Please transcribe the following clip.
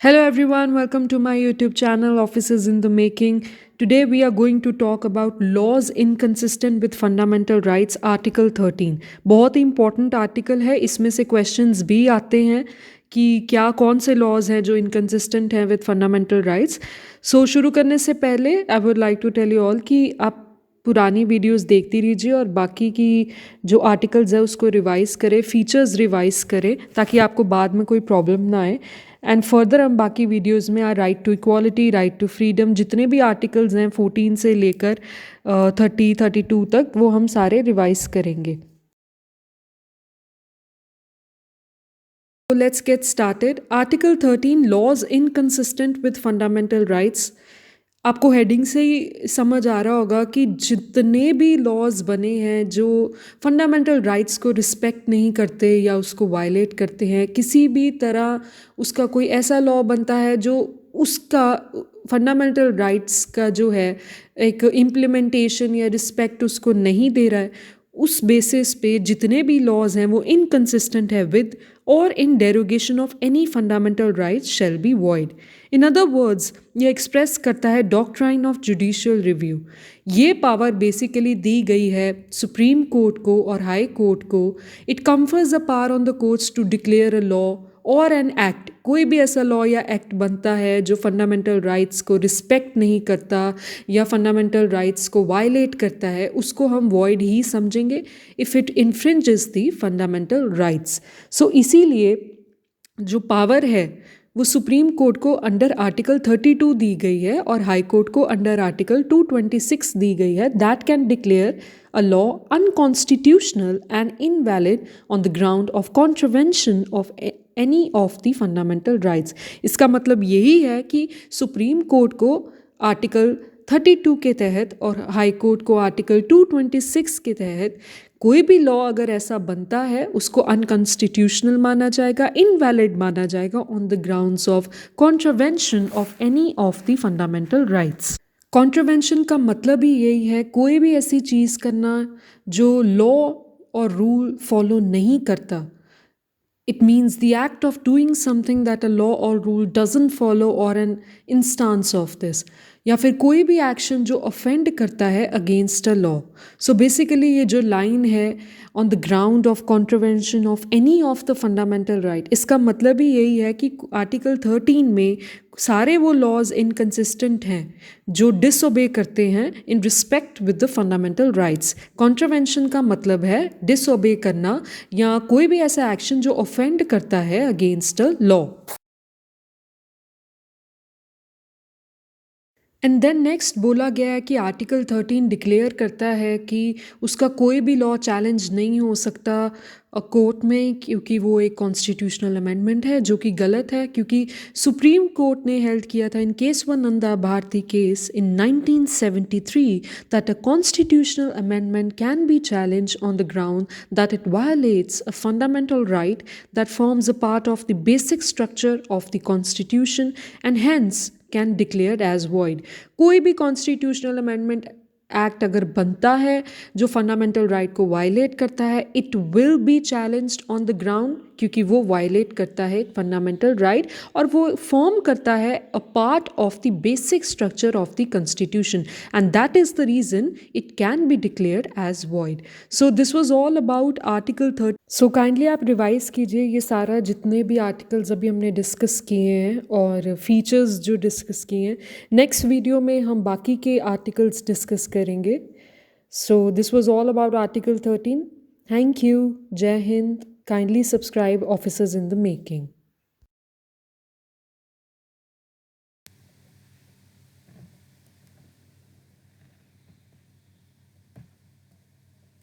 Hello everyone, welcome to my YouTube channel Offices in the Making. Today we are going to talk about laws inconsistent with fundamental rights Article 13. बहुत ही important article है, इसमें से questions भी आते हैं कि क्या कौन से laws हैं जो inconsistent हैं with fundamental rights. So शुरू करने से पहले I would like to tell you all कि आप पुरानी वीडियोस देखती रहिए और बाकी की जो आर्टिकल्स है उसको रिवाइज करें, फीचर्स रिवाइज करें ताकि आपको बाद में कोई प्रॉब्लम ना आए. एंड फर्दर हम बाकी वीडियोस में right to equality, right to freedom, जितने भी आर्टिकल्स हैं 14 से लेकर 32 तक, वो हम सारे रिवाइज करेंगे. So let's get started. Article 13 laws inconsistent with fundamental rights. आपको हेडिंग से ही समझ आ रहा होगा कि जितने भी लॉज बने हैं जो फंडामेंटल राइट्स को रिस्पेक्ट नहीं करते या उसको वायलेट करते हैं, किसी भी तरह उसका कोई ऐसा लॉ बनता है जो उसका फंडामेंटल राइट्स का जो है एक इम्प्लीमेंटेशन या रिस्पेक्ट उसको नहीं दे रहा है, उस बेसिस पे जितने भी लॉज हैं वो इनकंसिस्टेंट है विद और in derogation of any fundamental rights shall be void. In other words, ये एक्सप्रेस करता है डॉक्ट्राइन ऑफ जुडिशियल रिव्यू. ये पावर बेसिकली दी गई है सुप्रीम कोर्ट को और हाई कोर्ट को. It confers the power on the courts to declare a law और एन एक्ट. कोई भी ऐसा लॉ या एक्ट बनता है जो फंडामेंटल राइट्स को रिस्पेक्ट नहीं करता या फंडामेंटल राइट्स को वायलेट करता है, उसको हम वॉइड ही समझेंगे if it infringes the fundamental rights. So इसीलिए जो पावर है वो सुप्रीम कोर्ट को अंडर आर्टिकल 32 दी गई है और हाई कोर्ट को अंडर आर्टिकल 226 दी गई है. That can declare a law unconstitutional and invalid on the ground of contravention of any of the fundamental rights. इसका मतलब यही है कि सुप्रीम कोर्ट को आर्टिकल 32 के तहत और हाई कोर्ट को आर्टिकल 226 के तहत कोई भी लॉ अगर ऐसा बनता है उसको अनकॉन्स्टिट्यूशनल माना जाएगा, इनवैलिड माना जाएगा on the grounds of contravention of any of the fundamental rights. Contravention का मतलब ही यही है कोई भी ऐसी चीज़ करना जो लॉ और रूल फॉलो नहीं करता. It means the act of doing something that a law or rule doesn't follow or an instance of this. या फिर कोई भी एक्शन जो ऑफेंड करता है against a law. So basically ये जो लाइन है on the ground of contravention of any of the fundamental right, इसका मतलब ही यही है कि आर्टिकल 13 में सारे वो लॉज इनकंसिस्टेंट हैं जो डिसओबे करते हैं in respect with the fundamental rights. Contravention का मतलब है डिसओबे करना या कोई भी ऐसा एक्शन जो ऑफेंड करता है against a law. And then next बोला गया है कि आर्टिकल 13 डिक्लेयर करता है कि उसका कोई भी लॉ चैलेंज नहीं हो सकता कोर्ट में, क्योंकि वो एक कॉन्स्टिट्यूशनल अमेंडमेंट है, जो कि गलत है क्योंकि सुप्रीम कोर्ट ने हेल्ड किया था in Kesavananda Bharati case in 1973 that a constitutional amendment can be challenge on the ground that it violates a fundamental right that forms a part of the basic structure of the constitution and hence can declare as void. कोई भी constitutional amendment act अगर बनता है जो fundamental right को violet करता है, it will be challenged on the ground क्योंकि वो वायलेट करता है फंडामेंटल राइट और वो फॉर्म करता है a part of the basic structure of the constitution and that is the reason it can be declared as void. So this was all about article 30. So kindly आप revise कीजिए ये सारा जितने भी आर्टिकल्स अभी हमने डिस्कस किए हैं और फीचर्स जो डिस्कस किए हैं. नेक्स्ट वीडियो में हम बाकी के आर्टिकल्स डिस्कस करेंगे. सो this was all about article 13. Thank you. जय Hind. Kindly subscribe Officers in the Making.